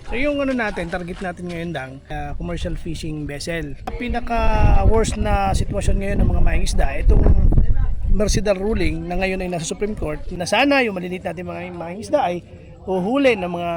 So yung ano natin, target natin ngayon lang, commercial fishing vessel. Pinaka worst na sitwasyon ngayon ng mga mangingisda, itong Mercedal ruling na ngayon ay nasa Supreme Court, na sana yung maliliit natin mga mangingisda ay uhuli ng mga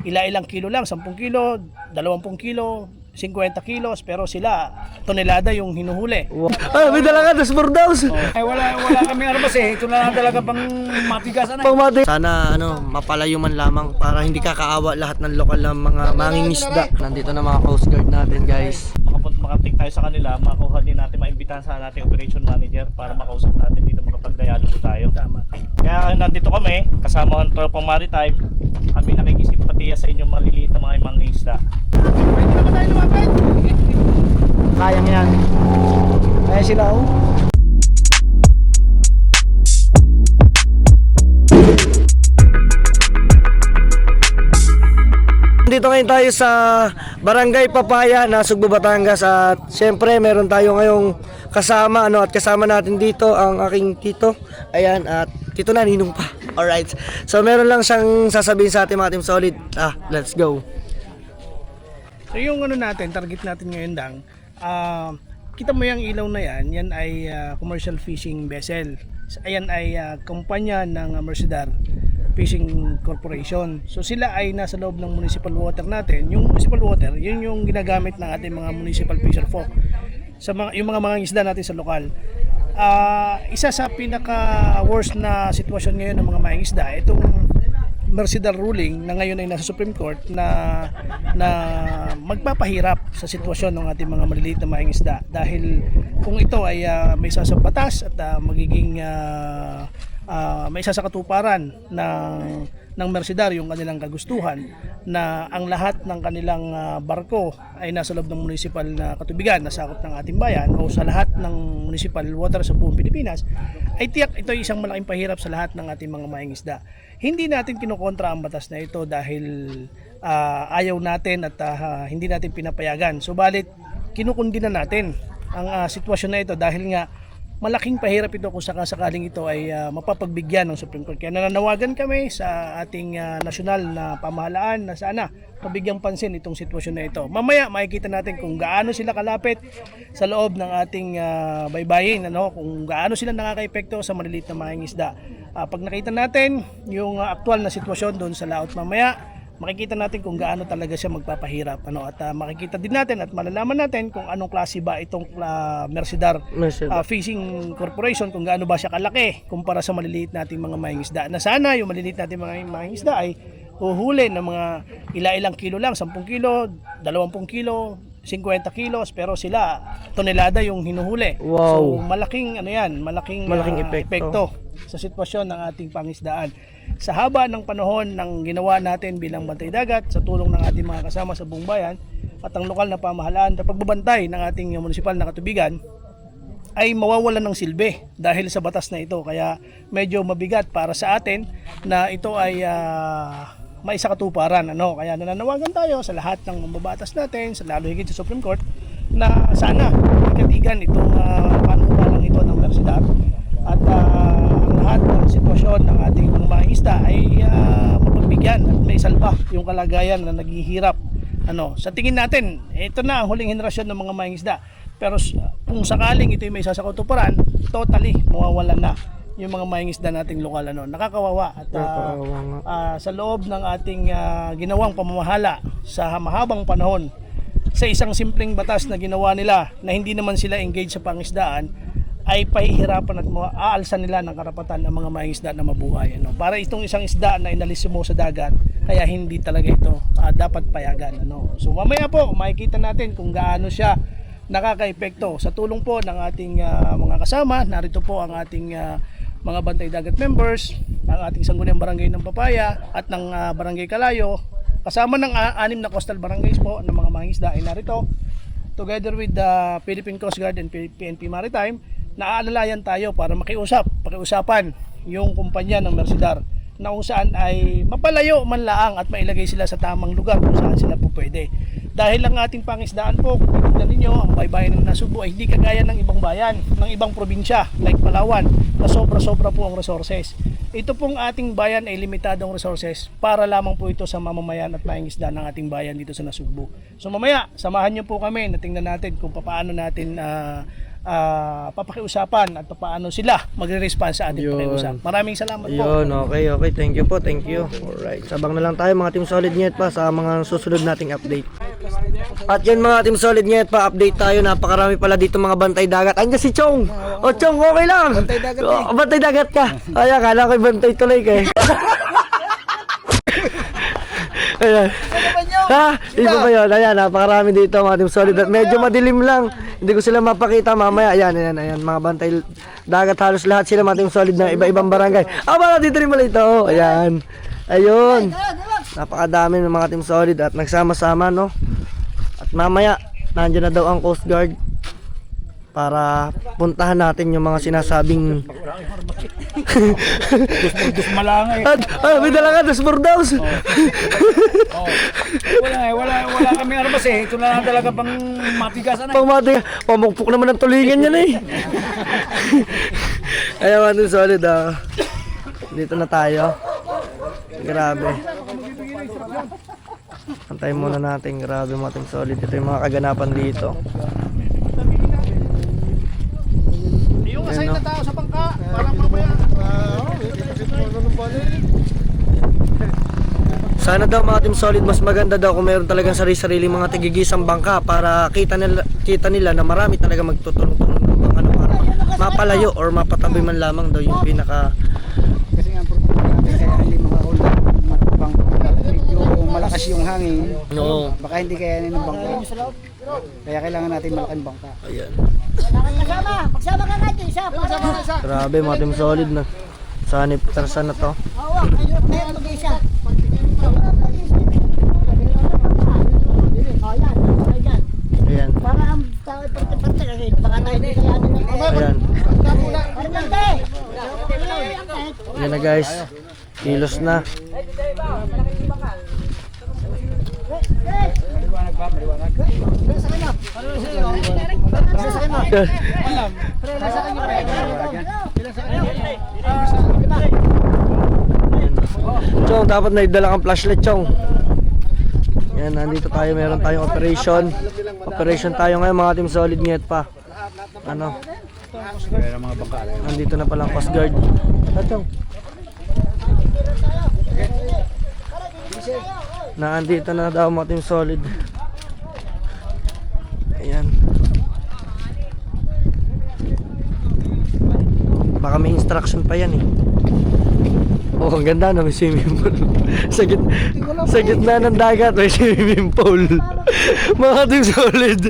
ilang kilo lang, 10 kilo, 20 kilo, 50 kilos, pero sila tonelada yung hinuhuli. Ay, may dala ka, das bordaws. Ay wala kami armas eh. Ito na lang talaga pang matigasan na. Pangmati. Sana mapalayo man lamang para hindi kakaawa lahat ng lokal na mga mangingisda. Nandito na mga Coast Guard natin, guys. Makatik tayo sa kanila, makuha din natin, maimbitahan sa nating operation manager para makausap natin dito, makapag-dialogue tayo. Tama. Kaya nandito kami, kasama ang tropang maritime, kami nakikisimpatiya sa inyong maliliit na mga mangingisda. Pwede na ba tayo lumapit? Kayang yan. Kaya sila oh. Dito ngayon tayo sa Barangay Papaya, Nasugbu, Batangas, at syempre meron tayo ngayong kasama at kasama natin dito ang aking tito. Ayan, at tito na ninong pa. Alright. So meron lang siyang sasabihin sa ating mga Team Solid. Let's go. So yung ano natin, target natin ngayon lang, kita mo yung ilaw na yan ay commercial fishing vessel. Ayan ay kumpanya ng Mercedal Fishing Corporation. So sila ay nasa loob ng municipal water natin. Yung municipal water, yun yung ginagamit ng ating mga municipal fisher folk sa yung mga isda natin sa lokal. Isa sa pinaka worst na sitwasyon ngayon ng mga mangingisda, itong Mercedal ruling na ngayon ay nasa Supreme Court na magpapahirap sa sitwasyon ng ating mga maliliit na mangingisda, dahil kung ito ay may sasabatas at magiging may isa sa katuparan ng Mercedal yung kanilang kagustuhan na ang lahat ng kanilang barko ay nasa loob ng municipal na katubigan na sakop ng ating bayan o sa lahat ng municipal water sa buong Pilipinas, ay tiyak ito ay isang malaking pahirap sa lahat ng ating mga mangingisda. Hindi natin kinukontra ang batas na ito dahil ayaw natin at hindi natin pinapayagan. Subalit kinukundi na natin ang sitwasyon na ito dahil nga malaking pahirap ito kung sakaling ito ay mapapagbigyan ng Supreme Court. Kaya nananawagan kami sa ating nasyonal na pamahalaan na sana mabigyang pansin itong sitwasyon na ito. Mamaya makikita natin kung gaano sila kalapit sa loob ng ating baybayin, kung gaano sila nakakaepekto sa maliliit na mangingisda. Pag nakita natin yung aktual na sitwasyon doon sa laot mamaya, makikita natin kung gaano talaga siya magpapahirap at makikita din natin at malalaman natin kung anong klase ba itong Mercedal Fishing Corporation, kung gaano ba siya kalaki kumpara sa maliliit nating mga mangingisda, na sana yung maliliit nating mga mangingisda ay uhuli ng mga ilang kilo lang, 10 kilo, 20 kilo, 50 kilos, pero sila tonelada yung hinuhuli. Wow. So malaking malaking epekto sa sitwasyon ng ating pangisdaan. Sa haba ng panahon ng ginawa natin bilang bantay dagat sa tulong ng ating mga kasama sa buong bayan at ang lokal na pamahalaan sa pagbabantay ng ating municipal na katubigan, ay mawawalan ng silbi dahil sa batas na ito. Kaya medyo mabigat para sa atin na ito ay may isa katuparan. Kaya nananawagan tayo sa lahat ng mambabatas natin, sa lalo higit sa Supreme Court, na sana ikatigan itong panukalang ito ng Mercedal at ang lahat ng sitwasyon ng ating mga mangingisda ay mapagbigyan at may salba yung kalagayan na naghihirap. Sa tingin natin, ito na ang huling henerasyon ng mga mangingisda. Pero kung sakaling ito may isa sa katuparan, totally mawawalan na yung mga mangingisda nating lokal. Nakakawawa at sa loob ng ating ginawang pamamahala sa mahabang panahon, sa isang simpleng batas na ginawa nila na hindi naman sila engaged sa pangisdaan, ay pahihirapan at aalsan nila ng karapatan ng mga mangingisda na mabuhay. Para itong isang isda na inalis mo sa dagat, kaya hindi talaga ito dapat payagan. So mamaya po makikita natin kung gaano siya nakakaepekto. Sa tulong po ng ating mga kasama, narito po ang ating mga bantay dagat members, ang ating sangguniang barangay ng Papaya at ng barangay Kalayo, kasama ng 6 na coastal barangays po ng mga mangingisda ay narito, together with the Philippine Coast Guard and PNP Maritime. Naaalalayan tayo para pakiusapan yung kumpanya ng Mercedal na kung saan ay mapalayo man laang at mailagay sila sa tamang lugar kung saan sila po pwede. Dahil ang ating pangisdaan po, kung tignan ninyo, ang baybayin ng Nasugbu ay hindi kagaya ng ibang bayan, ng ibang probinsya like Palawan, na sobra-sobra po ang resources. ito pong ating bayan ay limitadong resources para lamang po ito sa mamamayan at mangingisda ng ating bayan dito sa Nasugbu. So mamaya, samahan niyo po kami na tingnan natin kung paano natin papakiusapan at paano sila magre-respond sa ating pakiusap. Maraming salamat po. Yun, okay. Thank you po, thank you. Alright, sabang na lang tayo mga Team Solid Nyet pa sa mga susunod nating update. At yun mga Team Solid Nyet pa, update tayo. Napakarami pala dito mga bantay dagat. Andiyan si Chong. O Chong, okay lang. Bantay dagat bantay dagat ka. Ay, akala ko bantay tuloy ka eh. Ayan. Ha? Iba ba yun? Ayan, napakarami dito mga Team Solid. At medyo madilim lang. Hindi ko sila mapakita mamaya. Ayan, mga bantay dagat. Halos lahat sila mga Team Solid na iba-ibang barangay. Bala, dito rin pala ito. Oh, ayan. Ayun. Napakadami ng mga Team Solid at nagsama-sama, no? At mamaya, nandiyan na daw ang Coast Guard para puntahan natin yung mga sinasabing Dus malangay. may dala ka, Dusburdaus. Wala kami armas eh. Ito na lang talaga pang matigasan eh. Pamukpok naman ng tulingan yan eh. Ayan mga Team Solid, dito na tayo. Grabe. Antayin muna natin. Grabe mga Team Solid. Ito yung mga kaganapan dito. Yung asay na tao sa bangka, parang mamaya. Sana daw mga Team Solid, mas maganda daw kung meron talagang sarili-sarili mga tigigisang bangka para kita nila na marami talaga magtutulong-tulong ng bangka na para mapalayo or mapatabi man lamang daw yung pinaka. Kasi nga problema natin kaya hindi makaulan. Medyo malakas yung hangin. Oo. Baka hindi kayanin ng bangka. Kaya kailangan natin malaking bangka. Ayan. Pagsama ka natin, isa. Pagsama ka isa. Grabe mga Team Solid na. Sanip tarsan na to. Oo, ayun mag-isa. Ayan. Para ang tao pagkipante kasi baka tayo hindi kaya Ayan. Armante! Ayan na guys. Kilos na. Chong, dapat naidala kang flashlight, Chong. Yan, nandito tayo, meron tayong operation. Operation tayo ngayon mga Team Solid Nyet pa. Ano? Nandito na palang Coast Guard. Chong. Nandito na daw mga Team Solid. Ayan. Baka may instruction pa yan eh. Oh, ang ganda na may swimming pool. sa gitna ng dagat may swimming pool. Mga Team Solid,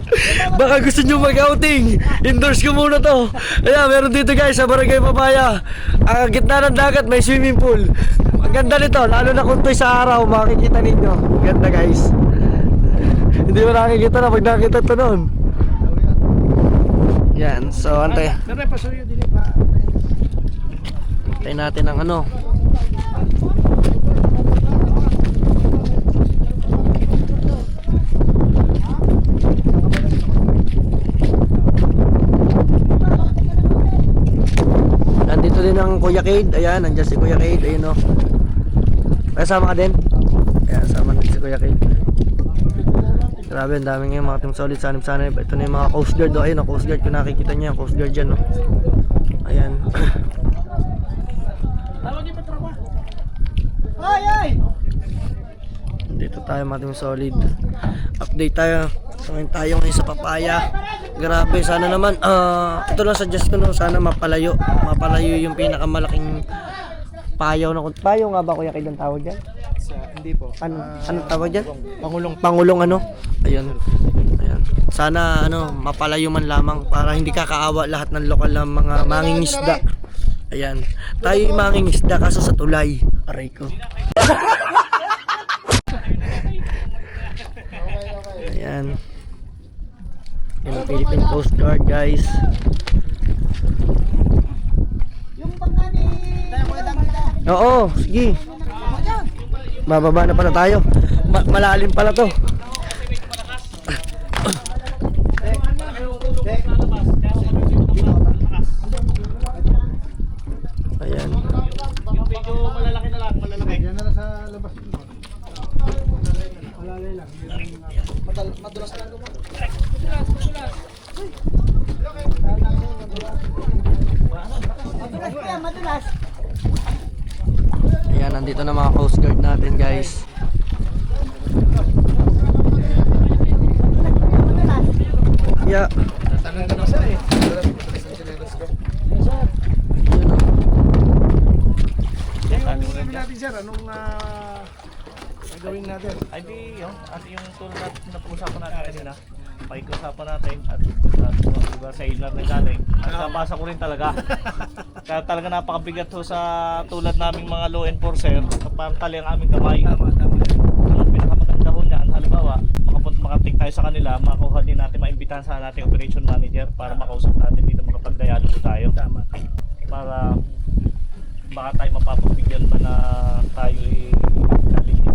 baka gusto nyo mag-outing, indoors ko muna to. Ayan, meron dito guys sa Barangay Papaya. Ang gitna ng dagat may swimming pool. Ang ganda nito, lalo na kung to'y sa araw, makikita ninyo. Ang ganda guys. Hindi mo nakikita na pag nakita to noon. Yan, so antay. Antay natin ang ano. Nandito din ang Kuya Cade. Ayan, nandiyan si Kuya Cade. Ayun o. Kasama ka din? Ayan, sama din si Kuya Cade. Grabe, ang dami ngayon mga Team Solid. Sanib-sanib. Ito na yung mga Coast Guard. Ayun o, Coast Guard. Kung nakikita niyo yung Coast Guard dyan o. Ayan. Dito tayo mga Team Solid. Update tayo. So ngayon tayo ngayon sa Papaya. Grabe, sana naman ito lang suggest ko, no, sana mapalayo yung pinakamalaking payaw na. Payaw nga ba Kuya Cade ang tawag diyan? Hindi po. Anong tawag diyan? Pangulong ano? Ayun. Sana mapalayo man lamang para hindi kakaawa lahat ng lokal na mga mangingisda. Ayan. Tayo yung mangingisda kaso sa tulay. Aray ko. Ayan. Yan ang Philippine Coast Guard guys. Oo, sige. Bababa na pala tayo. Malalim pala to. Ayan. Madulas ka lang mo. Madulas kaya, madulas. Ayan, nandito na mga coast guard natin guys. Madulas. Yeah. Tatanong ka na siya eh. Yun o. Yung sabi natin sir, anong gagawin natin? Ay di yun, at yung tulad na pag-usapan natin kanina, pag-usapan natin at diba, sa ilan na galing, at nabasa ko rin talaga. Kaya talaga napakabigat ho sa tulad naming mga law enforcer, parang tali ang aming kamay. Tama. Ang pinakamaganda ho niyan, halimbawa, makating tayo sa kanila, makuha din natin, maimbitahan sa nating operation manager para makausap natin dito, makapag-dialogue tayo. Tama. Para baka tayo mapapagbigyan pa na tayo nalilito.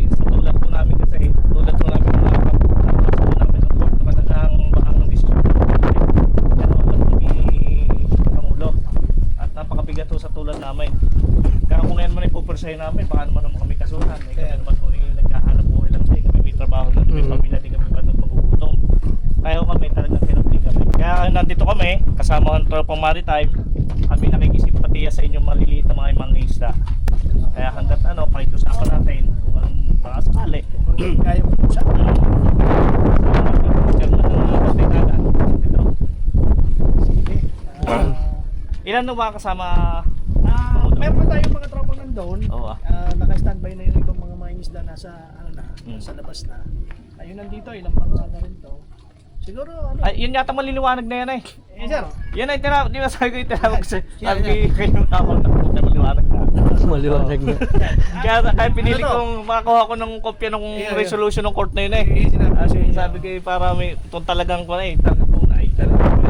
Sa tulad po namin kasi, tulad po namin mga kapatid namin ang court na talagang bahang desisyon pero alam po ni Pangulo at napakabigat po sa tulad namin. Kaya kung ngayon man ay pupersahin namin, baka naman kami kasuhan. Kami naman po nagkahanap buhay lang din, kami may trabaho lang, may pamilya din kami patong magugutom. Kaya kami talagang hirap din kami. Kaya nandito kami, kasama ang tropang maritime, kami nakikisimpatiya sa inyong maliliit na mga isda. Kaya hanggat pakiusapan natin kung anong baka sakali. Kaya mo siya. Ilan na ba kasama? Meron pa tayong mga tropang nandun. Oo. Naka-standby na yung ibang mga isda nasa nasa labas na. Ayun nandito, ilang pangsaga rin to. Siguro Ay, yun yata maliliwanag na yan eh. sir. Yan ay tinawag, di ba sabi ko yung tinawag sa sabi kayo ng tawag na puta maliwanag na. Maliwanag na. Kaya pinili kong makakuha ko ng kopya ng resolution ng court na yun eh. Kasi sabi ko para may itong talagang ko na eh. Talagang tunay.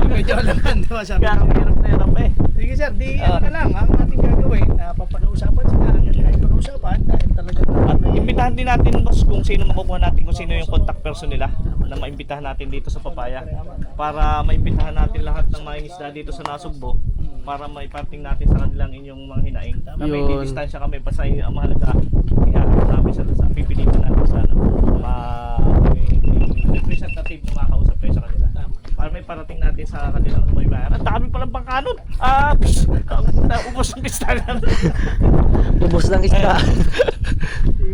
Medyo alangan, di ba? Sabi Kaya ko. ang hirap na hirap eh. Sige sir, di na lang ang ating gagawin na papag-uusapan sila hanggang kahit pag-uusapan dahil talagang At imbitahan din natin boss kung sino makukuha natin, kung sino yung contact person nila na maimbitahan natin dito sa Papaya para maimbitahan natin lahat ng mga isda dito sa Nasugbo para maiparting natin sa kanilang inyong mga hinaing. Kami Yun. distansya kami basta ang mahalaga ihaharap namin sa pipilitan natin sa representative na makausap kayo sa kanila. Para may parating natin sa kanilang sumaybayan. Ang dami palang pangkanon. Naubos ang listahan. Ubos ng isda.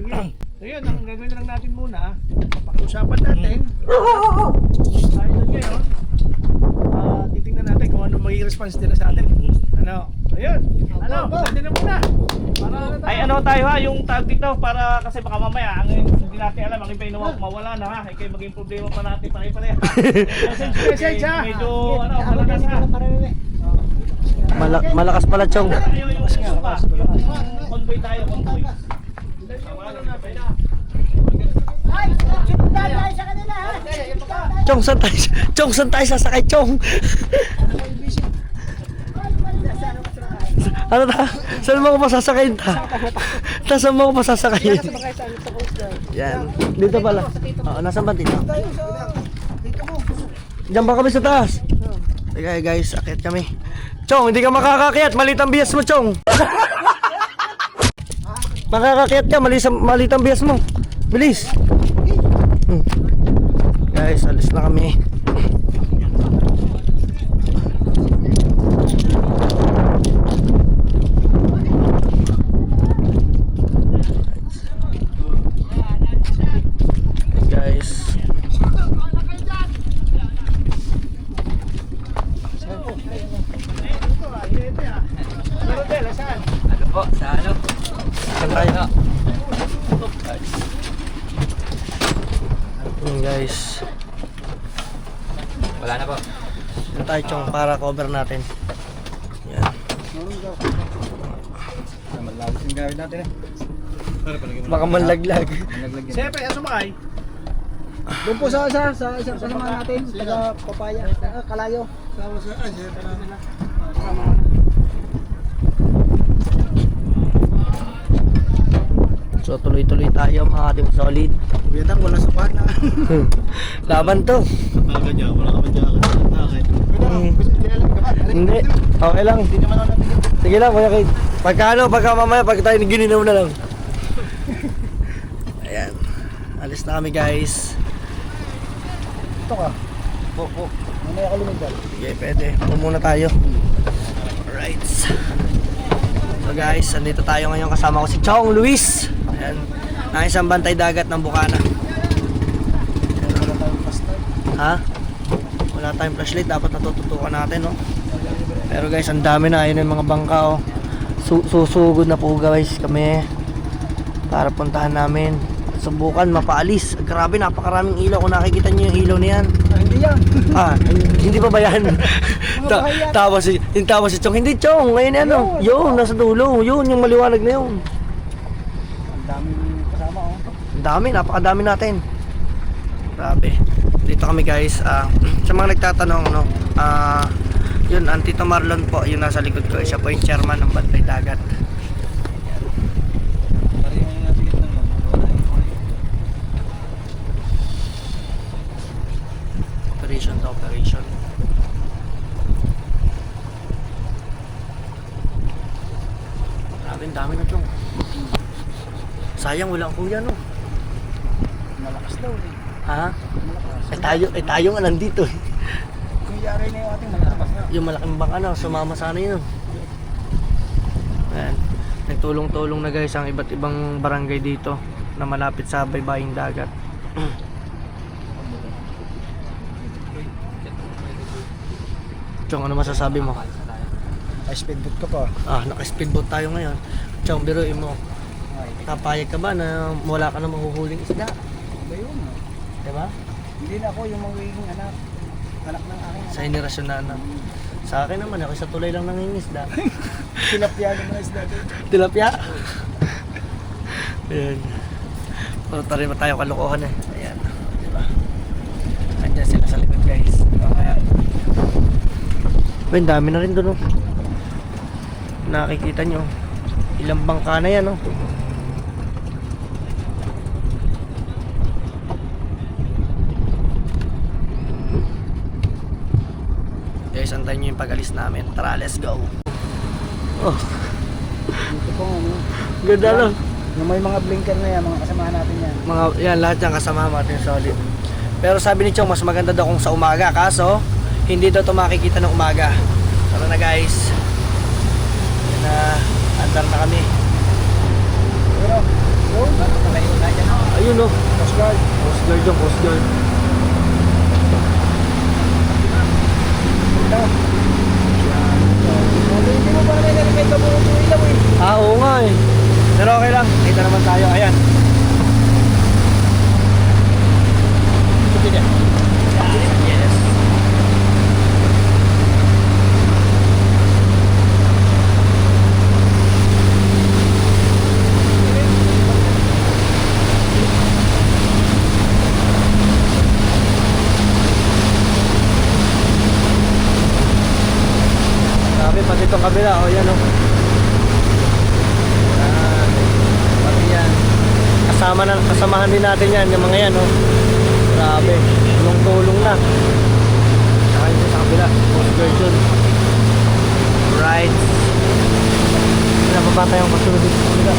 sige. So yun, ang gagawin lang natin muna, papag-usapan natin. Dahil lang ngayon, titingnan natin kung ano magiging response nila sa atin. Ano? So yun. Pwede na muna. Para na tayo. Ay tayo ha, yung tag dito para kasi baka mamaya ang hindi natin alam, ang iba mawala na ha, ay kayo maging problema pa natin pare-pareha. Message ha. Medyo malakas ha. Malakas pala chong. Yung convoy tayo, convoy. Ay, sinundan tayo sa kanila ha. Chong, saan tayo sasakay chong? Ano ta? Saan mo ko masasakayin ta? Saan mo ko masasakayin? Yan. Dito pala. Oo, nasaan ba dito? Diyan ba kami sa taas? Okay guys, akit kami. Chong, hindi ka makakakyat. Malit ang bias mo, Chong. Makakakyat ka, malit ang bias mo. Bilis. Guys, alis na kami. Guys. Saan tayo? Guys. Wala na po. Saan tayo chong para cover natin. Yan. Malawis yung gawin natin eh. Baka manlaglag. Siyempre, sumakay. Doon po sa isang kasama natin, taga Papaya, Kalayo. So tuloy-tuloy tayo mga ating solid. Biyatang wala sapat na. Laban to. Hindi. Okay lang. Sige lang Kuya Kate. Pagka mamaya pag tayo gininaw na lang. Ayan. Alis na kami guys. Ito ka. Po. Mamaya ka lumigay. Sige, pwede. Muna tayo. Alright. So guys, andito tayo ngayon, kasama ko si Chong Luis. Ayan. Na isang bantay dagat ng Bukana. Ha? Wala tayong flashlight, dapat natututukan natin, no? Pero guys, ang dami na. Ayun yung mga bangka, oh. Susugod na po guys kami para puntahan namin. Subukan mapaalis. Grabe, napakaraming ilaw. Kung nakikita niyo yung ilaw na yan. Hindi yan. Hindi pa ba yan? Tapos si Chong. Hindi, Chong. Ngayon ano? Yun, nasa dulo. Yun, yung maliwanag na yun. Ang daming kasama, oh. Ang dami, napakadami natin. Grabe. Dito kami guys. Sa mga nagtatanong, no? Yun, ang Tito Marlon po, yung nasa likod ko. Siya po yung chairman ng Bantay Dagat. Operation. Grabe, ang dami na Chong. Sayang, wala ang kuya, no? Malakas daw, eh. Ha? Malakas. Tayo nga nandito. Kung yari na yung ating malakas na. Yung malaking bangka na, sumama sana yun. Ayan. Nagtulong-tulong na guys ang iba't ibang barangay dito na malapit sa baybaying dagat. Chong, ano masasabi mo? Ay, speedboat ka pa. Naka-speedboat tayo ngayon. Chong, biruin mo. Napayag ka ba na wala ka na mahuhuling isda? Ba yun? Diba? Hindi na ako yung magiging anak. Anak ng aking Sa henerasyon na anak. Sa akin naman, ako sa tulay lang nangingisda. Tilapia ng mga isda doon. Tilapia? Ayan. Puro rin tayo kalokohan eh. Ayan. Diba? Andiyan sila sa likod guys. Ayan. Ang dami na rin doon, oh. Nakikita nyo. Ilang bangka na yan, oh. Guys, antayin nyo yung pag-alis namin. Tara, let's go. Oh, Dito po, ano. ganda lang. Yung may mga blinker na yan, mga kasamahan natin yan. Yan, lahat yan kasama natin solid. Pero sabi ni Chong, mas maganda daw kung sa umaga. Kaso, hindi daw ito makikita ng umaga. Tara na guys. Yan na, andar na kami. Pero, yun, Ayun, oh. Coast Guard. Coast Guard yung Coast Guard. Ito. Hindi mo ba nalagay ka mo yung ilaw eh? Oo nga eh. Pero okay lang, kita naman tayo. Ayan. Yes. Grabe, pati itong kabila. O yan, oh. Pati yan. Kasamahan din natin yan, yung mga yan, oh. Grabe, tulong-tulong na. Saka yun sa kabila, Coast Guard yun. Right. Pinapabata yung kasunod dito sa kabila.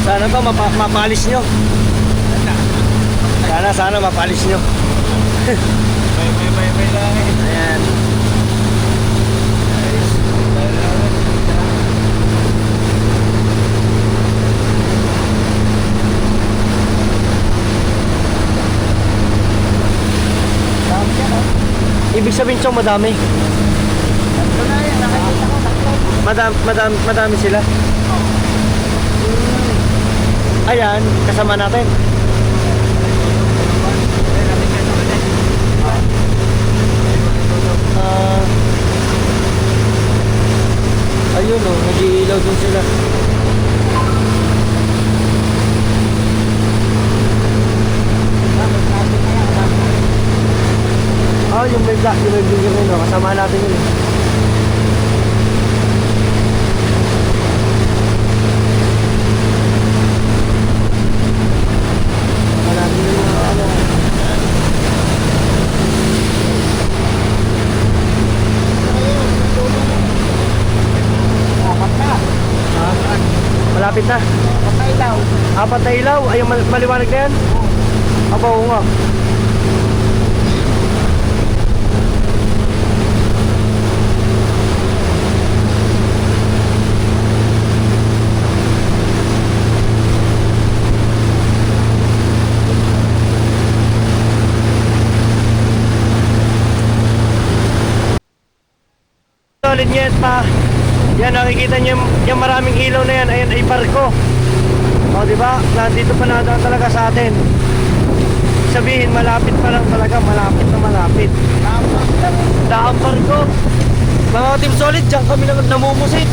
Sana to mapalis nyo. Sana mapalis nyo. May lang eh. Ayan. Dami yan, oh. Ibig sabihin Chong, madami. Ito na yan, nakikita ko, takbo. Madami sila. Ayan, kasama natin. Ayun o, nag-iilaw dun sila. Yung may isda, binibigyan rin, no? Kasama natin yun. Kasama natin yun, ano. Malapit na. Apat na ilaw. Ay, yung maliwanag na yan? Aba, oo nga. Solid nyet pa. Yan, nakikita niyo yung maraming ilaw na yan. Ayan ay barko. O, di ba? Nandito pa na talaga sa atin. Sabihin, malapit pa lang talaga. Malapit na malapit. Daang barko. Mga Team Solid, dyan kami namumusit.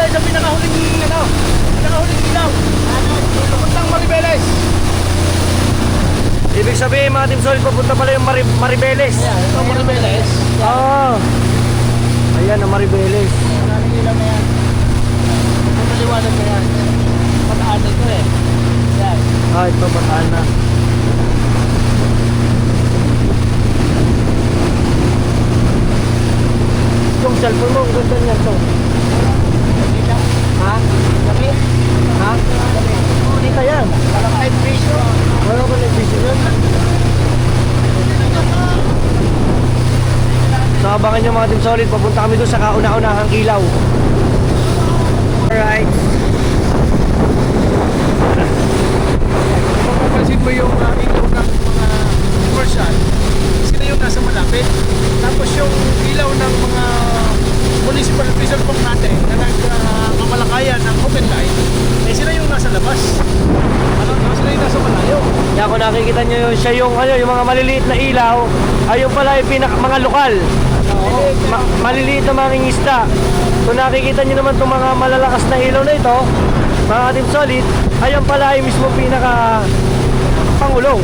Sa pinakahuling ilaw. Papuntang Maribeles. Ibig sabihin, mga Team Solid, papunta pala yung Maribeles. Ito Maribeles. Oo. Ayan, ang Maribeles. Maraming ilaw na yan. Ito maliwanag na yan. Pataan ito eh. Yan. Ah, ito, bataan na. Yung cellphone mo, ang ganda niya to. Ha? Gabi. Ha? Hindi ka yan. Walang light vision. Wala ko nag-vision yan. So, abangan nyo mga Team Solid, papunta kami doon sa kauna-unahang ilaw. Alright. Kung mapapansin mo yung ilaw ng mga commercial, sila yung nasa malapit. Tapos yung ilaw ng mga municipal official pong natin na nagmamalakayan ng open light, eh sila yung nasa labas. Sila yung nasa malayo. Kaya kung nakikita nyo yun, siya yung, yung mga maliliit na ilaw, ayun pala yung mga lokal. Maliliit na mga isda. Kung nakikita nyo naman itong mga malalakas na ilaw na ito, mga Team Solid, ayun pala yung mismo pinaka pangulong.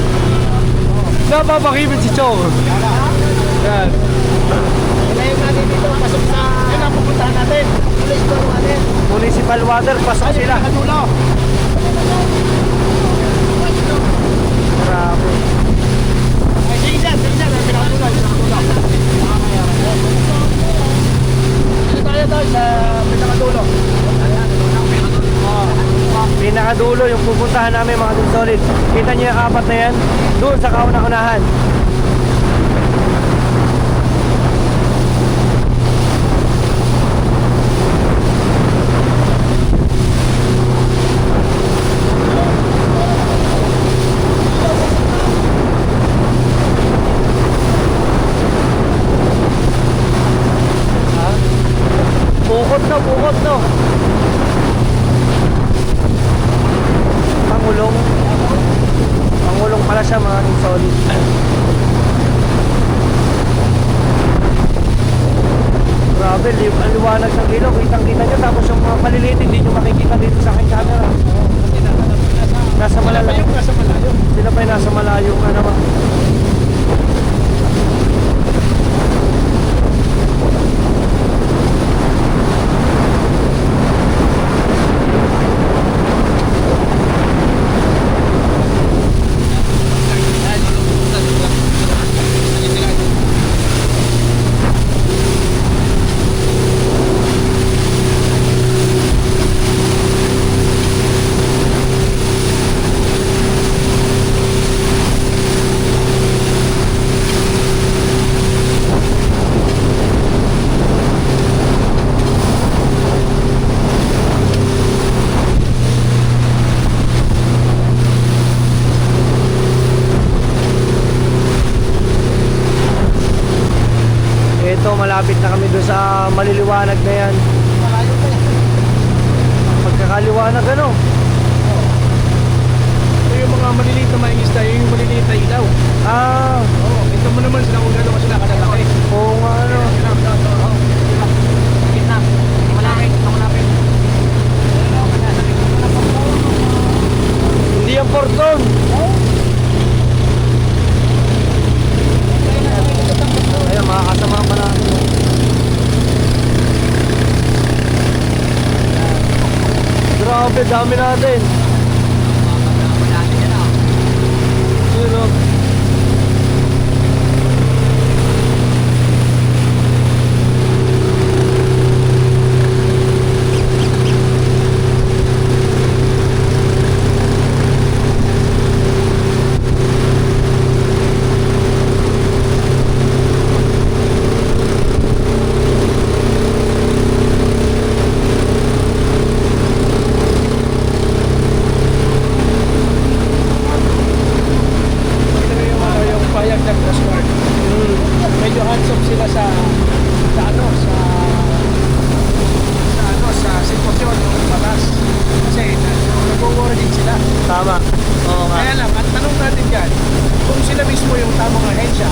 Napapakibit si Chong. Yan. Ilayin natin dito, pasok sa yun ang pupuntahan natin. Municipal water. Municipal water, pasok sila. Kadulo. Grabe. Ay, sige dyan, pinakadulo. Dito tayo doon sa pinakadulo. Pinakadulo yung pupuntahan namin mga Team Solid. Kita nyo yung apat na yan, doon sa kauna-unahan. Bukod no. Pangulong pala siya mga Team Solid. Grabe, ang liwanag ng ilaw, kitang-kita nyo. Tapos yung mga maliliit, hindi nyo makikita dito sa aking camera. Nasa malayo. Sila pa yung nasa malayo nga naman. Malapit na kami doon sa maliliwanag na yan. Pagkakaliwanag ano? Ito yung mga maliliit na mga isda, yung maliliit na ilaw. Ah, Oo, Kita mo naman sila kung gano'n sila kalalaki. Oo nga, ano. Gitna. Malapit. Malapit. Hindi yan porton. Ayan, makakasama pa natin. Grabe, dami natin. Yun, oh. Yung payag ng Coast Guard. Medyo hands off sila sa sitwasyon ng batas. Kasi nag-worry din sila. Tama. Oo nga. Kaya lang, ang tanong natin dyan, kung sila mismo yung tamang ahensya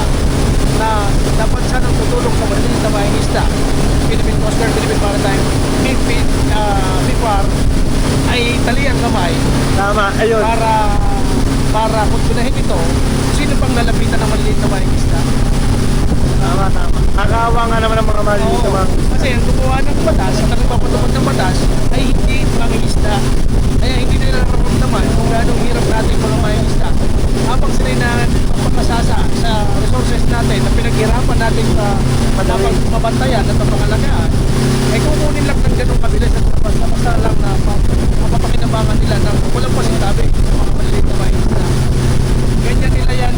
na dapat sanang tutulong sa maliliit na mahingista, Philippine Coast Guard, Philippine Maritime, BIPAR, ay taliang kamay Tama, ayun. para kontrolahin ito, sino pang lalapitan ng maliliit na mahingista? Tama, tama. Nakakawa nga naman ang mga maliit Oo, naman. kasi ang gumawa ng batas at ang nagpapatupad ng batas ay hindi mangingisda. Kaya hindi nila nararamdaman kung gaano hirap natin mga mangingisda. Habang sila na pagkasasa sa resources natin na pinaghirapan natin mabantayan at mapangalagaan, ay kukunin lang ng ganong kabilis at basta lang na mapapakinabangan nila ng walang pasintabi sa mga maliliit na mangingisda. Ganyan nila yan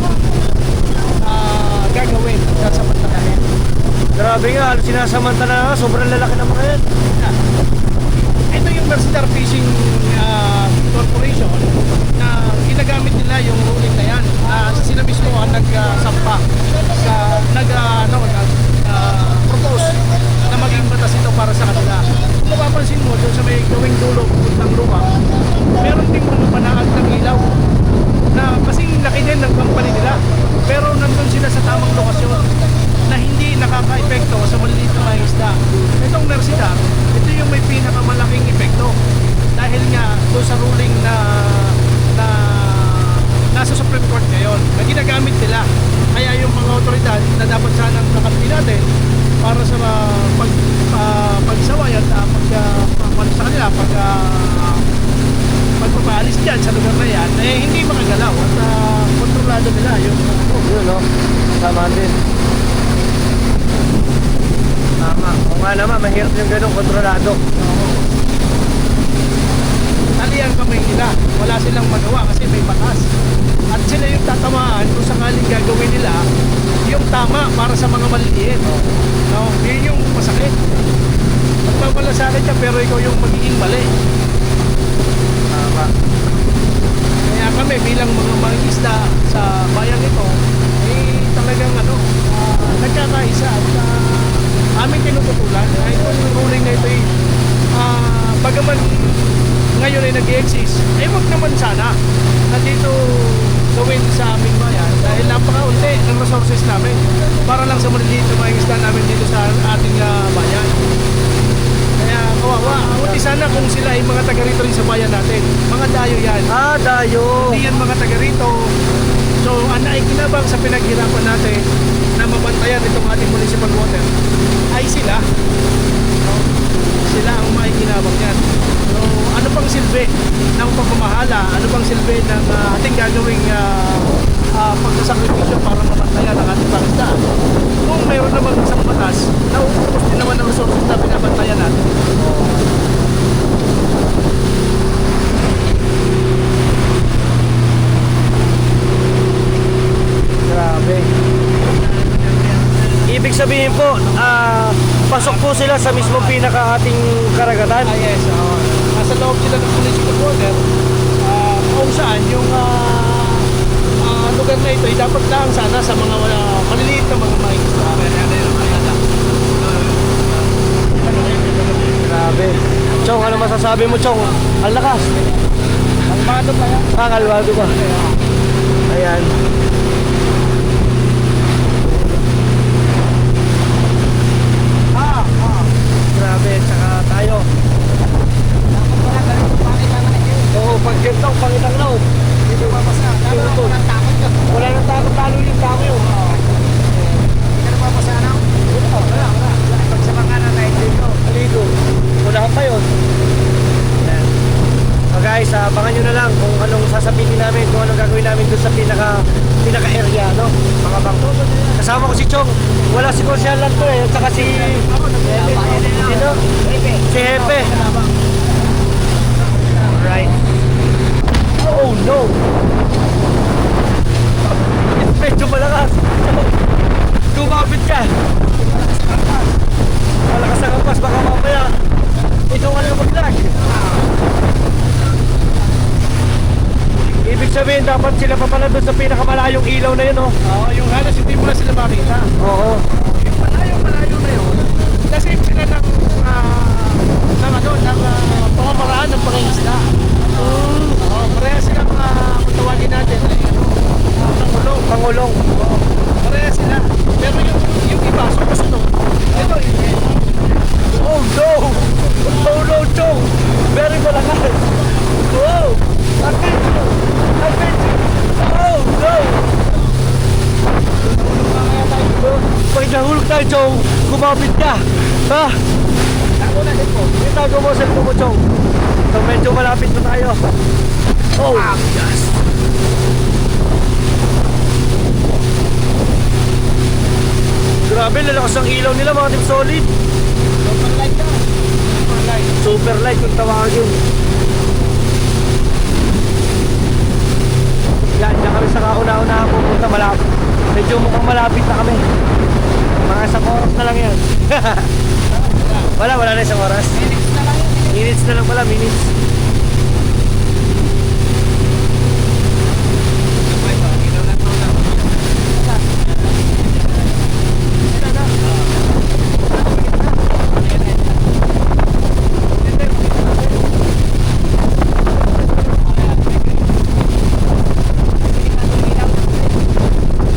gagawin at sasamantalahin. Grabe nga, sinasamantala na, sobrang lalaki ng mga yan. Ito yung Mercedar Fishing Corporation na ginagamit nila yung ruling na yan. Sila mismo ang nagsampa propose na maging batas ito para sa kanila. Kung mapapansin mo doon sa may gawing dulo puntang lupa, meron ding mga panaag ng ilaw na kasing laki din ng company nila, pero nandun sila sa tamang lokasyon na hindi nakaka-epekto sa maliliit na mga isda. Itong Mercedar, ito yung may pinakamalaking epekto dahil nga doon sa ruling na nasa Supreme Court ngayon na ginagamit nila. Kaya yung mga otoridad na dapat sanang nakampi natin para sa pagsaway at sa kanila pagpapaalis dyan sa lugar na yan, eh hindi makagalaw at kontrolado nila yung Yun, no? Tama din. Tama. Kung nga naman, mahirap yung ganun, kontrolado. tali ang kamay nila. Wala silang magawa kasi may batas. At sila yung tatamaan kung sakaling gagawin nila yung tama para sa mga maliliit. No? Yun yung masakit. Magpapalasakin ka pero ikaw yung magiging mali. Tama. Kaya kami bilang mga mangingisda sa bayan ito, eh talagang nagkakaisa at aming tinututulan. Itong ruling na ito ay bagaman ngayon ay nag-exist, eh wag naman sana na dito gawin sa aming bayan dahil napakaunti ng resources namin para lang sa maliliit na mangingisda namin dito sa ating bayan. Kaya kawawa, unti sana kung sila ay mga taga rito rin sa bayan natin. Mga dayo yan. Ah, dayo. Hindi yan mga taga rito. So, ang naikinabang sa pinaghirapan natin na mabantayan itong ating municipal water ay sila. No? Sila ang maikinabang yan. So, ano pang silbi ng pagmamahala? Ano pang silbi ng ating gagawing pagsasakripisyo para mabantayan ang ating pangisdaan? Kung mayroon naman isang batas, nauubos din naman ang resources na pinabantayan natin. Grabe. Ibig sabihin po, pasok po sila sa mismong pinaka-ating karagatan. Yes. Nasa loob sila ng municipal water kung saan yung lugar na ito ay dapat lang sana sa mga maliliit na mga mangingisda. Grabe. Chong, ano masasabi mo, Chong? Ang lakas. Ang batot lang yan. Kalwado ba? Ayan. Kasama ko si Chong. Wala si Konsyal lang to eh. At saka si... Sino? Si Hepe. Alright. Oh no! Medyo malakas. Kumapit ka. Malakas ang kampas. Baka mamaya ikaw ang lumaglag. Ibig sabihin dapat sila pa pala doon sa pinakamalayong ilaw na yun, oh. Oo, yung halos hindi mo na sila makita. Oo. Yung malayo na yun. Kasi sila ng pamamaraan ng pangingisda. Oo, pareha sila mga kung tawagin natin ay Pangulong. Pangulong. Oo, pareha sila. Pero yung iba, sumusunod. Ito, hindi. Oh no! Oh no, Chong! Very malakas! Wow! Attention! Attention! Oh no! Pag nahulog tayo, Chong, kumapit ka! Ha? Tago na din po. Itago mo sa mo, Chong. So medyo malapit na tayo. Oh! Yes! Grabe, lalakas ang ilaw nila, mga Team Solid. Super light kung tawagin. Yan, dyan kami sa kauna-unahan pupunta, malapit. Medyo mukhang malapit na kami. Mga isang oras na lang yan. Wala na isang oras. Minutes na lang pala, minutes.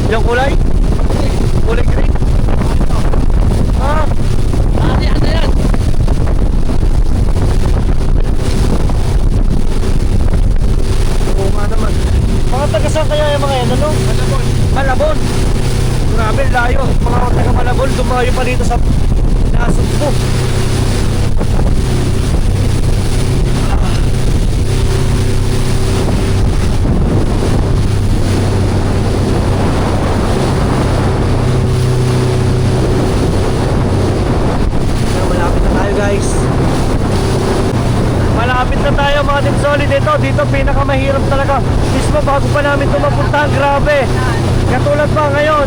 Yung kulay? Kulay green? Ah! Oo nga naman. Mga taga saan kaya yung mga yan, ano? Malabon. Malabon? Grabe, layo. Mga taga Malabon, dumayo pa dito sa Nasugbo. Guys, malapit na tayo mga Team Solid. Dito pinakamahirap talaga. Mismo bago pa namin ito mapuntahan, grabe. Katulad pa ngayon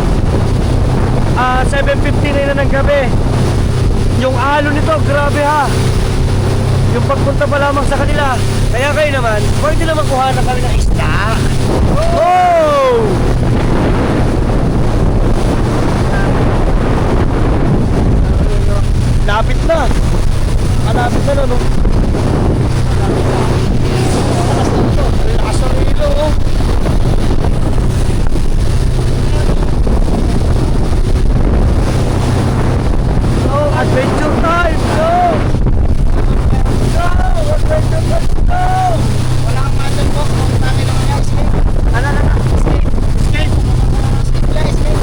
7:50 na ng gabi. Yung alon nito, grabe ha. Yung pagpunta pa lamang sa kanila. Kaya kayo naman, pwede naman kuha na kami ng isda. Oh! Lapit na. Malapit na, no? Lakas ng ilaw, oh. No, adventure time, no! No, adventure time, no! Wala kang matal po. Kung bakit naman yan, escape. Ano? Escape. Escape. Wala, escape.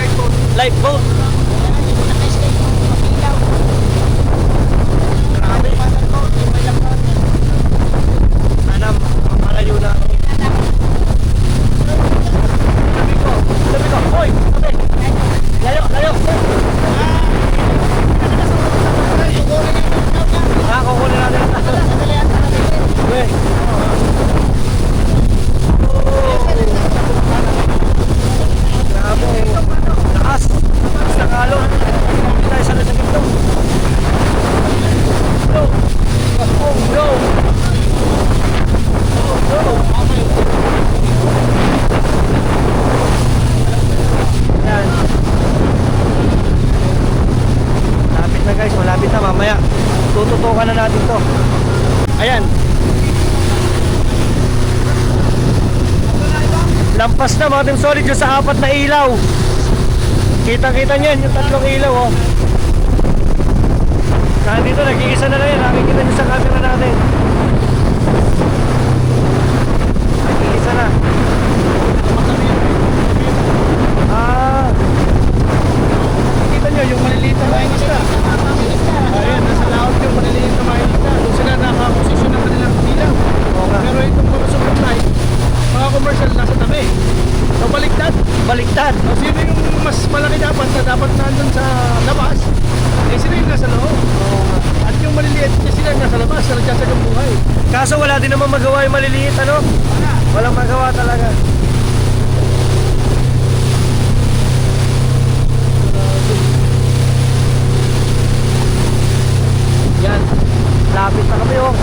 Lifeboat. Lifeboat. Wala, hindi ko naka-escape. Mapilaw. Grabe. Matal po. May lang po. Sana malayo na. Sabi ko, hoy! Sabi! Layo! Kukunin natin. Uy! Grabe! Lakas! Lakas ng alon! Hindi tayo sa nasagip to. No! Oh no! Oh no! Yan. Malapit na guys, malapit na. Mamaya tututukan na natin to. Ayan. Lampas na mga Team Solid yung sa 4 na ilaw. Kita-kita niyan yung 3 ilaw, oh. Saan dito, nag-iisa na lang yan. Nakikita nyo sa camera natin. Nag-iisa na. Nakita nyo yung maliliit na mga isda. Ayan, nasa laot yung maliliit na mga isda. Doon sila nakaposisyon ng kanilang ilaw. Pero itong mga supply, mga commercial nasa tabi. So baliktad. Baliktad. Kasi din naman magawa yung maliliit, ano? Walang magawa talaga. Yan, lapit na kami oh.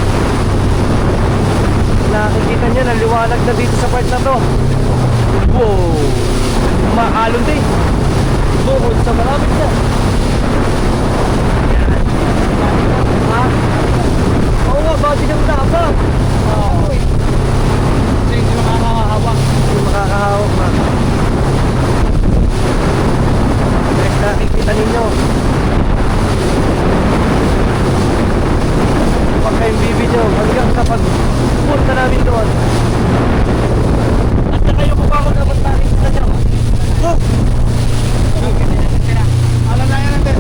Nakikita nyo, naliwanag na dito sa part na to. Wow, kumakalon din. Bukod sa malapit na. Yan. Ha? Oo nga, bakit kang tapa? Oo. Kasi hindi makakahawak. Hindi makakahawak na. Guys, nakikita ninyo. Huwag kayong bibidyo hanggang sa pagpunta namin doon. At saka yung kumakot naman tayo sa nyo. Oh! Alalayan natin.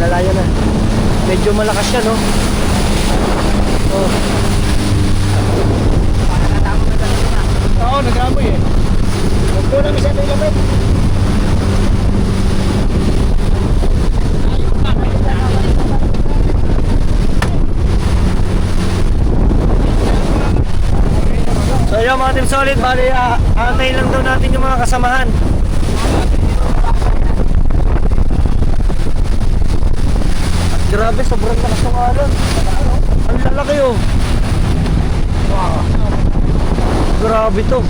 Lalayan na. Medyo malakas siya, no? Oh. Oo, nag-amoy eh. Huwag ko lang isa na ilapit. So yun mga Team Solid, bali antayin lang daw natin yung mga kasamahan. At grabe, sobrang lakas ng alon. Ang lalaki oh. Wow. Grabe to.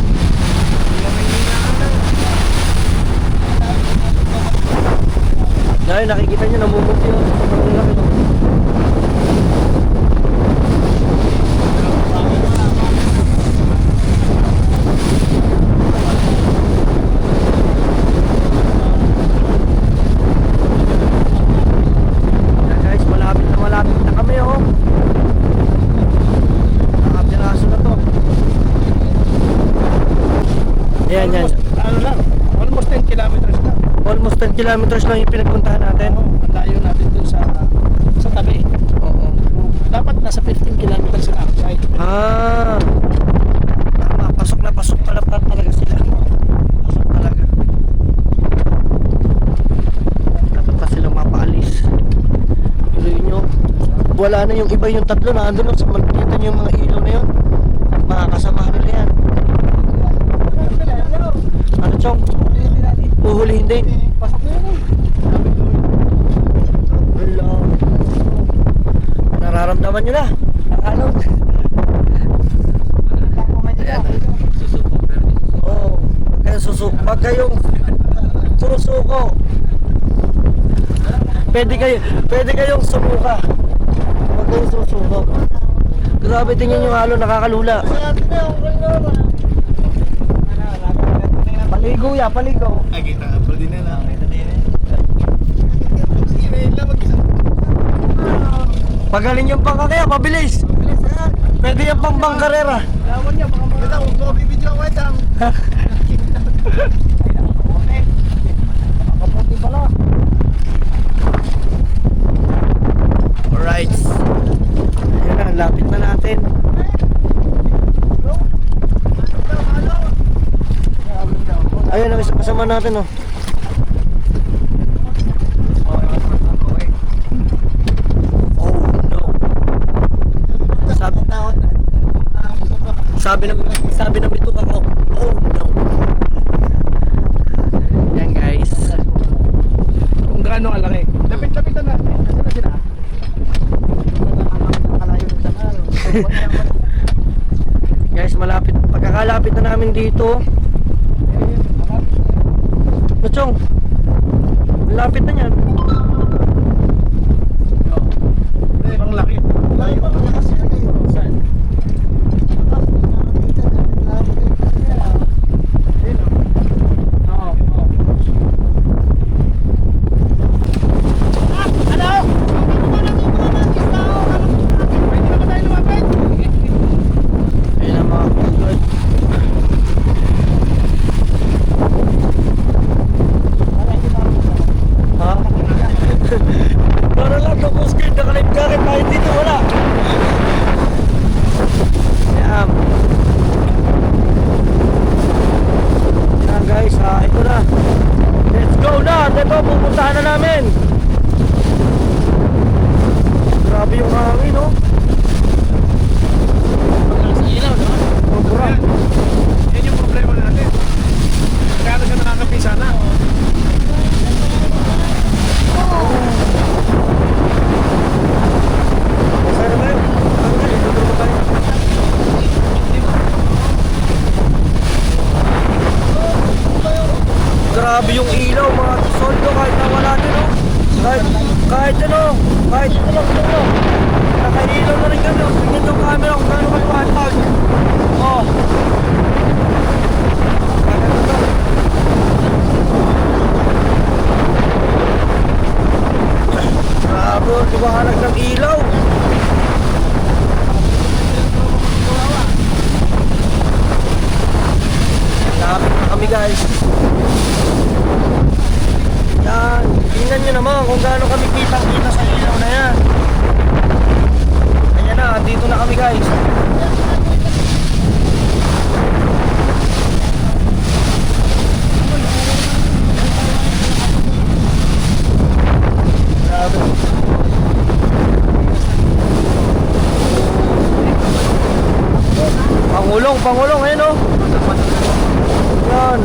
Dahil nakikita nyo, namumuti oh. Sobrang lalaki to. Malapit na kami oh. Nakapiraso na to. Yan. Ano lang, almost 10 kilometers na. Almost 10 kilometers lang yung pinagpuntahan natin. Layo natin dun sa tabi. Oo. Dapat nasa 15 kilometers na outside. Tama, pasok pala talaga sila. Pasok talaga. Dapat pa silang mapaalis. Tuloy nyo. Wala na yung iba, yung tatlo na andun sa makikita nyo yung mga ilaw na yun. Makakasama nila yan. Ano Chong? Uhulihin din. Pasok na yun eh. Hello. Nararamdaman nyo na. Nakalog. Oo. Pag kayong susuko, pwede kayong sumuka. Huwag kayong susuko. Grabe, tingnan yung halo, nakakalula. Paligo. Ay, kita nga pa din na lang. Pagaling yung pangkakaya, mabilis. Pwede yung pambangkarera. Lawan niya, baka mga tao. Huwag bibidyo ako ito. Kaputi pala. Alright. Ayan na, lapit na natin. Ayun ang isa kasama natin oh. Oh no. Sabi ng bituka ko, oh no. Yan guys. Kung gaano kalaki. Lapit-lapitan natin. Kasi na sila. Guys, malapit. Pagkakalapit na namin dito. Chong, malapit na yan. Ang laki. Saan? Ayun ang mga kulot. Ha? Para lang ng Coast Guard, naka-life kahit dito wala. Yan. Yan guys, ito na. Let's go na! Ito, pupuntahan na namin. Grabe yung hangin, oh. Sa ilaw, no? Sobra. Yan yung problema natin. Kaya siya nakakapisa na. Masaya na tayo. Dito na tayo. Grabe yung ilaw mga soldo kahit nawala din, oh. Kahit ano, kahit ito lang. Nakailaw na rin kami, oh. Tingnan yung camera kung gaano kaliwanag. Oh. Grabe, liwanag ng ilaw. Lapit na kami, guys. Yan, tingnan nyo naman kung gaano kami kitang-kita sa ilaw na yan. Ayan na, dito na kami, guys. Grabe. Pangulong, ayun, oh. Yan.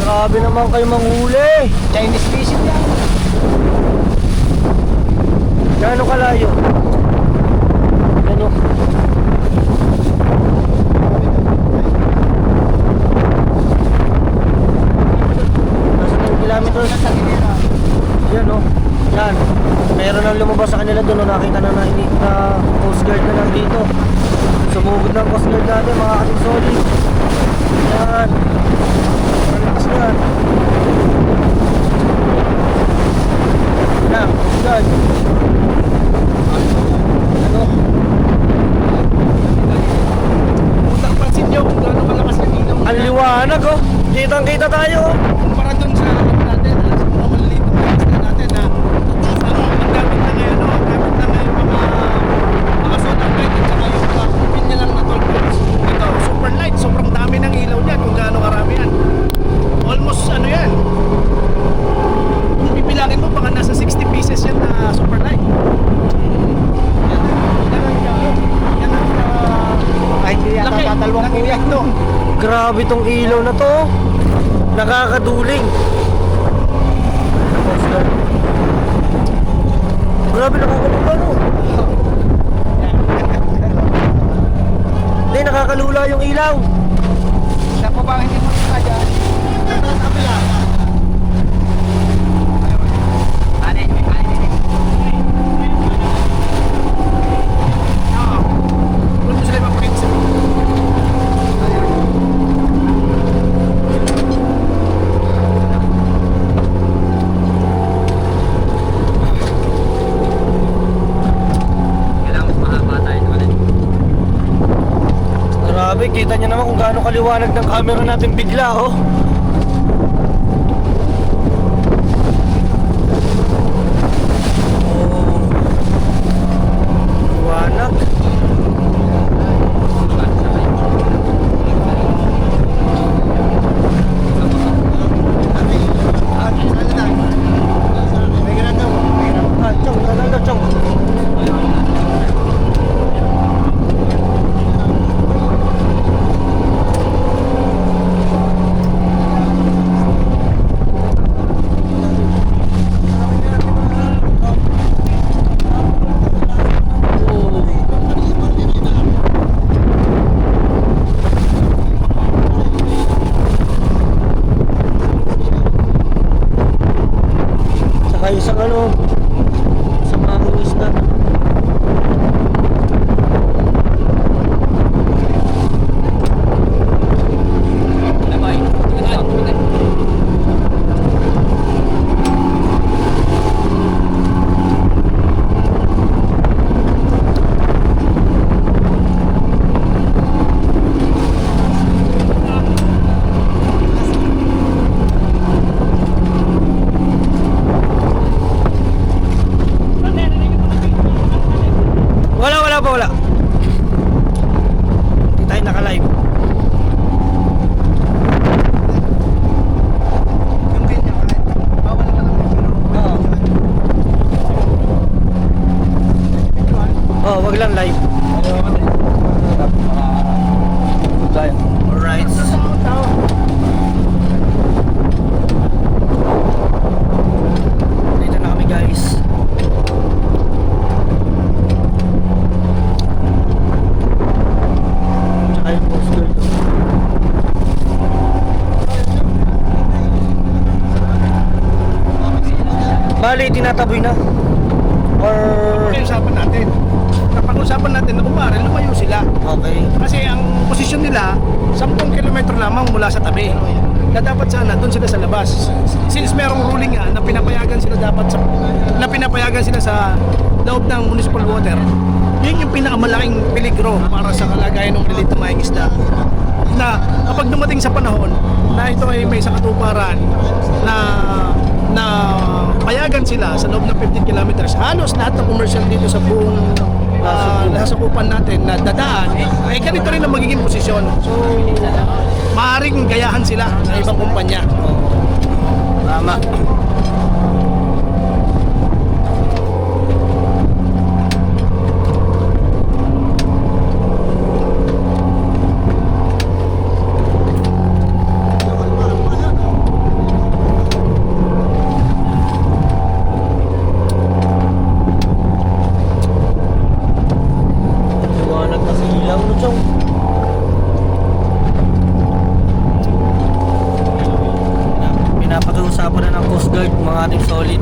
Grabe naman kayo manghuli. Chinese fishing yan. Gaano kalayo? Ano? Nasa 10 kilometers. Yan, oh. Yan. Meron nang lumabas sa kanila doon. Nakita na Coast Guard na nandito. Sumugod ng Coast Guard natin mga kating solid. Yan. Relax yan. Yan. Coast Guard. Ano? Utang pansin nyo kung gaano kalakas yung ilaw. Ang liwanag, oh. Kitang-kita tayo, oh. Kumpara dun sa natin, sa mga maliliit na isla natin na ang gamit na ngayon, no? Gamit na ngayon mga solar light at saka yung pinya lang na 12 volts. Ito, super light, sobrang dami ng ilaw niyan kung gaano karami yan. Almost ano yan, kung bibilangin mo baka nasa 60 pieces yan na super light. Yan ang Ay, hindi yata laki tatalwang ng po yan. epekto. Grabe tong ilaw na to, oh. Nakakaduling. Grabe, nakakalula, no? Hindi, nakakalula yung ilaw. Siya po ba hindi mo kaya? Huwag mo sila ipapakita. Grabe, kita niyo naman kung gaano kaliwanag ng camera natin bigla, oh. Oh. Liwanag. Ah, chong, tagal na, chong. lang live. Alright. Dito na kami guys. Tsaka yung poster. Bali, tinataboy na. Or... Pag-usapan natin. Napag-usapan natin na kumare, lumayo sila. Okay. Kasi ang posisyon nila, 10 kilometro lamang mula sa tabi. Na dapat sana doon sila sa labas. Since merong ruling nga na pinapayagan sila sa loob ng municipal water, yun yung pinakamalaking peligro para sa kalagayan ng maliliit na maing isda. Na kapag dumating sa panahon na ito ay may sakatuparan na payagan sila sa loob ng 15 kilometers, halos lahat ng commercial dito sa buong nasasakupan natin na dadaan, ay ganito rin ang magiging posisyon. So, maaaring gayahan sila ng ibang kumpanya. Tama. Liwanag na sa ilaw, no, Chong? Pinapag-uusapan na ng Coast Guard mga ating solid.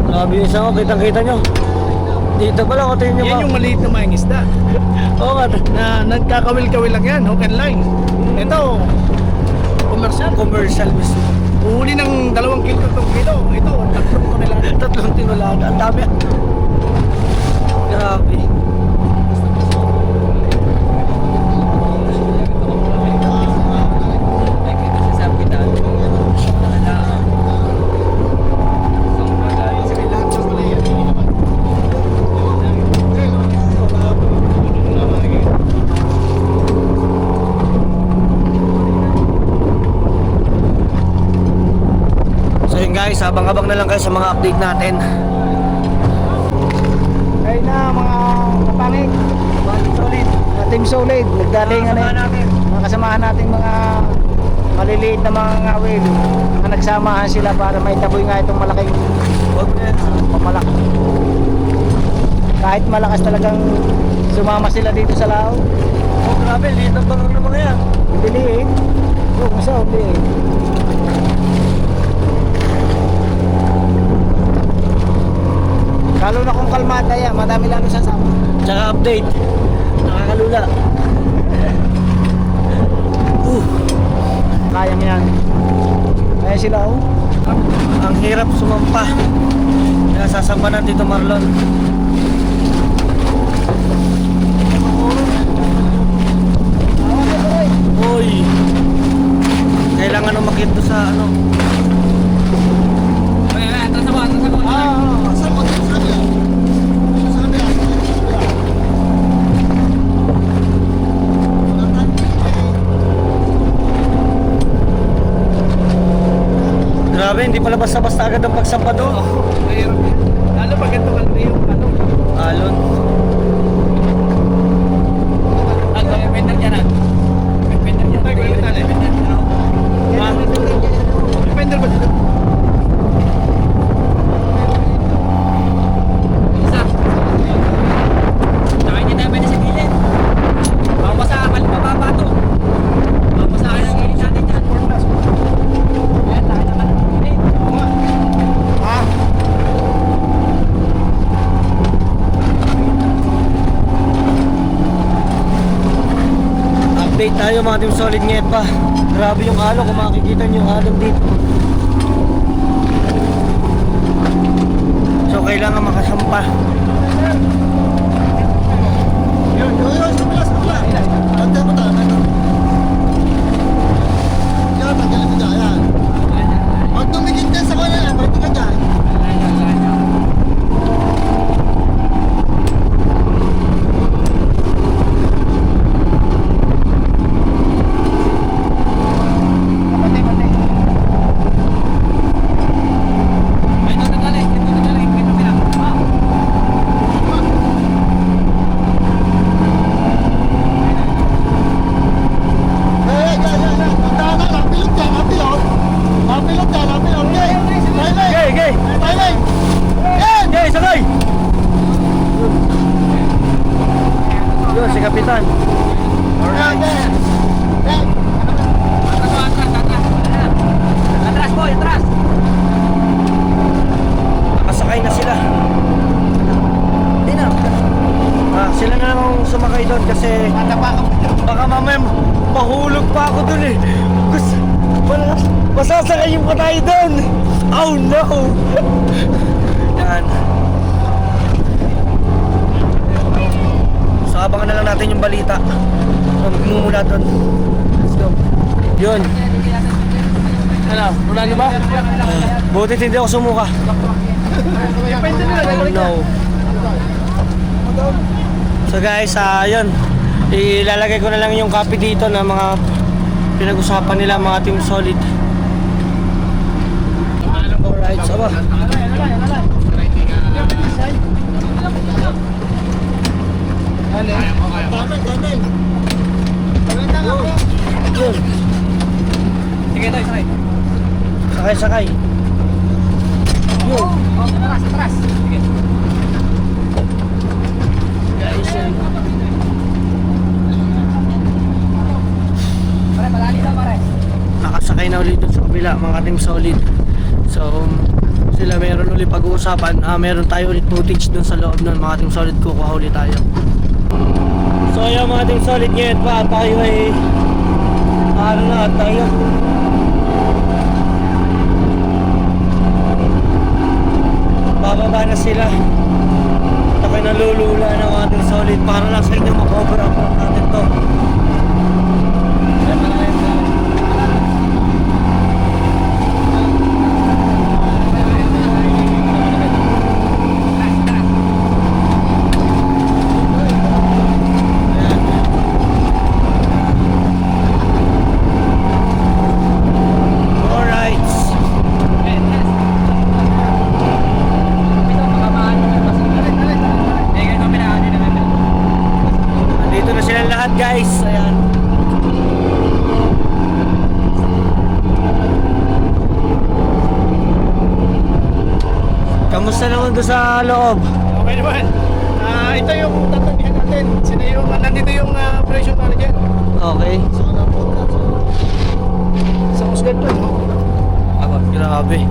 Grabe yung isa ko, kitang-kita nyo. Dito pala, kutin nyo Yan yung maliit na maing isda. Oo nga, Na nagkakawil-kawil lang yan, hook and line. Ito, commercial. commercial mismo. Uhuli ng 2 kilo, 3 kilo. Ito, 3 tonelada. 3 tinulaga. Ang dami. Grabe. So yun guys, abang-abang na lang kayo sa mga update natin. Ayun na mga kapangit, Team Solid, nagdating mga kasamahan natin mga maliliit na mga ngawil na nagsamahan sila para may taboy nga itong malaking pamalak. Kahit malakas talagang sumama sila dito sa lao. Oh grabe, liit ang bangang na mga yan. Diliit. Oo, masa diliit. Lalo na kung kalmada yan, madami lang sasama. Tsaka update. Nakakalula. Kayang yan. Kaya sila oh. Ang hirap sumampa. Kaya sasamba na Tito Marlon. Uy. Kailangan umakit doon sa ano. Grabe, hindi pala basta-basta agad ang pagsampa doon. Mahirap yan. Lalo pag ito kalma yung ano. Alon. Depender ba dito? Update tayo mga Team Solid Ngepa. Grabe yung alon, kung makikita nyo yung alon dito. So kailangan makasampa. Pag tumigil ka sa kanila, pwede ka dyan. ako dun eh. Masasakayin pa tayo dun. Oh no! Yan. So abangan na lang natin yung balita. Magmumula dun. Let's go. Yun. Ano, mula nyo ba? Butit hindi ako sumuka. Oh no. So guys, yun. Ilalagay ko na lang yung copy dito na mga pinag-usapan nila mga Team Solid. Alright, so ba? Yun. Sige tayo, sakay. Sakay. Yun. Atras. Sige. Guys, yun. Pare, malali daw, pare. Nakasakay na ulit dun sa kabila mga Team Solid. So sila meron ulit pag-uusapan. Meron tayo ulit footage dun sa loob nun mga Team Solid. Kukuha ulit tayo. So ayun mga Team Solid, ngayon pa tayo ay ano na tayo. Bababa na sila. At ako'y nalulula ng mga Team Solid para lang sa inyo makover up natin to. Dito na sila lahat guys. Ayan. Kamusta naman doon sa loob? Okay naman. Ito yung tatangihan natin. Sino yung, nandito yung operation manager. Okay. Sa Oscar to, no? Grabe.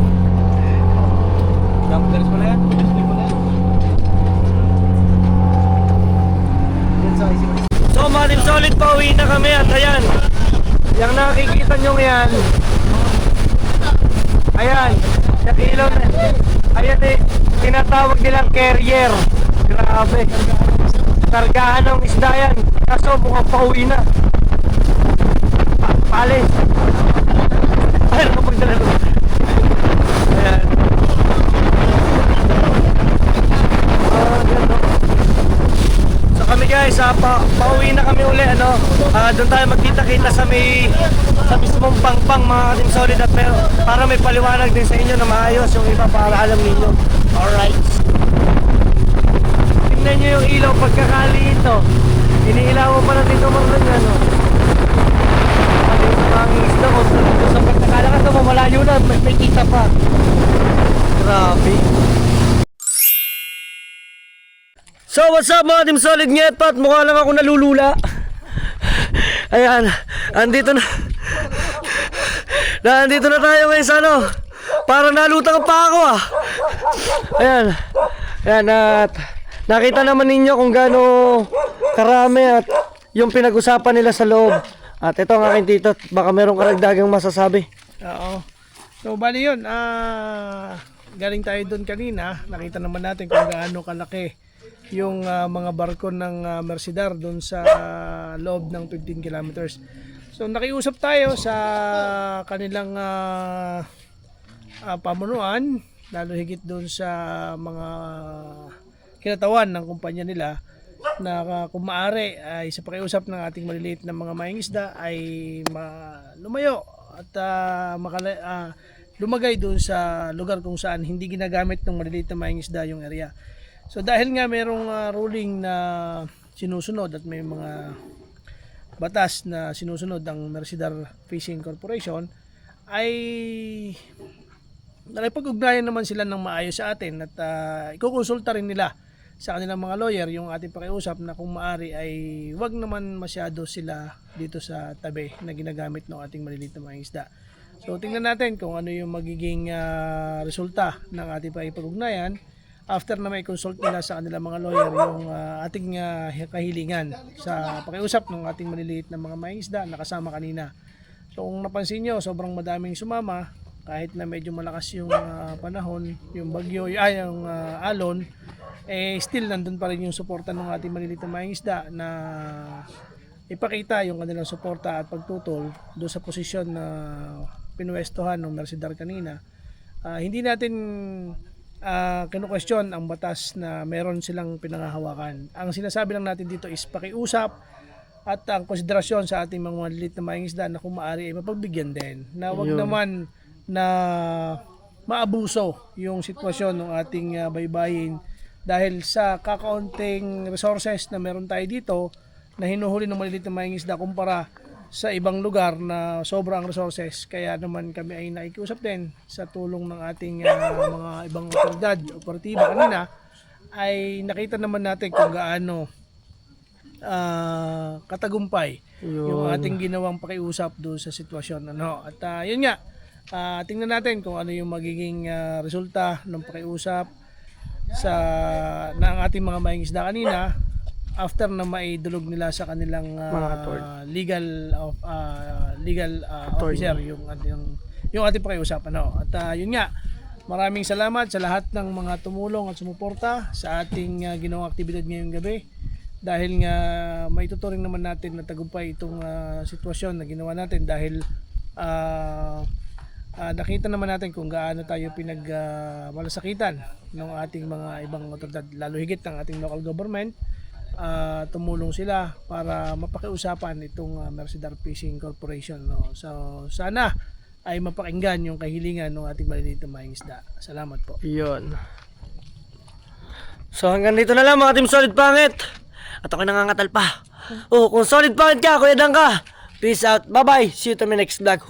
Dalis mo na yan. So mga Team Solid, pauwi na kami at ayan. Yung nakikita nyo yan. Ayan. Nakilaw na. Ayan eh. Tinatawag nilang carrier. Grabe. Kargahan ng isda yan. Kaso mukhang pauwi na. Pali. Ayun kapag dala. Ayan. Ganda. So kami guys, pauwi na kami uli, ano. Doon tayo magkita-kita sa mismong pangpang mga Team Solid at pero para may paliwanag din sa inyo na maayos yung iba para alam ninyo. Alright. Tingnan nyo yung ilaw pagkakali ito. Iniilawan pa natin ito mga ganyan, no. Ano yung mga isda ko sa pagkakala ka ito, malayo na, may kita pa. Grabe. So what's up mga Team Solid, ngayon pat mukha lang ako nalulula. Ayan, andito na tayo ngayon sa ano. Para nalutang pa ako ah. Ayan at nakita naman ninyo kung gaano karami at yung pinag-usapan nila sa loob. At ito ang aking tito, baka merong karagdagang masasabi. Oo. So bali yun, galing tayo doon kanina. Nakita naman natin kung gaano kalaki yung mga barko ng Mercedar doon sa loob ng 15 kilometers. So nakiusap tayo sa kanilang pamunuan, lalo higit doon sa mga kinatawan ng kumpanya nila na kung maaari ay sa pakiusap ng ating maliliit na mga mangingisda ay lumayo at lumagay doon sa lugar kung saan hindi ginagamit ng maliliit na mangingisda yung area. So dahil nga merong ruling na sinusunod at may mga batas na sinusunod ang Mercedar Fishing Corporation, ay nakipag-ugnayan naman sila ng maayos sa atin at ikukonsulta rin nila sa kanilang mga lawyer yung ating pakiusap na kung maari ay wag naman masyado sila dito sa tabi na ginagamit ng ating maliliit na mga isda. So tingnan natin kung ano yung magiging resulta ng ating pakipag-ugnayan after na may consult nila sa kanilang mga lawyer yung ating kahilingan sa pakiusap ng ating maliliit na mga mangingisda na kasama kanina kung napansin nyo, sobrang madaming sumama kahit na medyo malakas yung panahon, yung bagyo, yung alon, still nandun pa rin yung suporta ng ating maliliit na mangingisda na ipakita yung kanilang suporta at pagtutol doon sa posisyon na pinuwestohan ng Mercedar kanina. Hindi natin kinu-question ang batas na meron silang pinangahawakan. Ang sinasabi lang natin dito is pakiusap at ang konsiderasyon sa ating mga maliliit na mangingisda na kung maaari ay mapagbigyan din. Na wag naman na maabuso yung sitwasyon ng ating baybayin dahil sa kakaunting resources na meron tayo dito na hinuhuli ng maliliit na mangingisda kumpara sa ibang lugar na sobrang resources. Kaya naman kami ay nakikiusap din sa tulong ng ating mga ibang otoridad, operatiba kanina, ay nakita naman natin kung gaano katagumpay yung ating ginawang pakiusap doon sa sitwasyon. At yun nga, tingnan natin kung ano yung magiging resulta ng pakiusap ng ating mga mangingisda kanina after na maidulog nila sa kanilang legal officer yung ating pakiusap. At yun nga, maraming salamat sa lahat ng mga tumulong at sumuporta sa ating ginawang aktibidad ngayong gabi dahil nga maituturing naman natin na tagumpay itong sitwasyon na ginawa natin dahil nakita naman natin kung gaano tayo pinagmalasakitan ng ating mga ibang otoridad, lalo higit ng ating local government. Tumulong sila para mapakiusapan itong Mercedar Fishing Corporation. So sana ay mapakinggan yung kahilingan ng ating maliliit na mangingisda. Salamat po. Yun. So hanggang dito na lang mga Team Solid Pangit. At ako nangangatal pa. Kung solid pangit ka, Kuya Dang ka. Peace out. Bye bye. See you to my next vlog.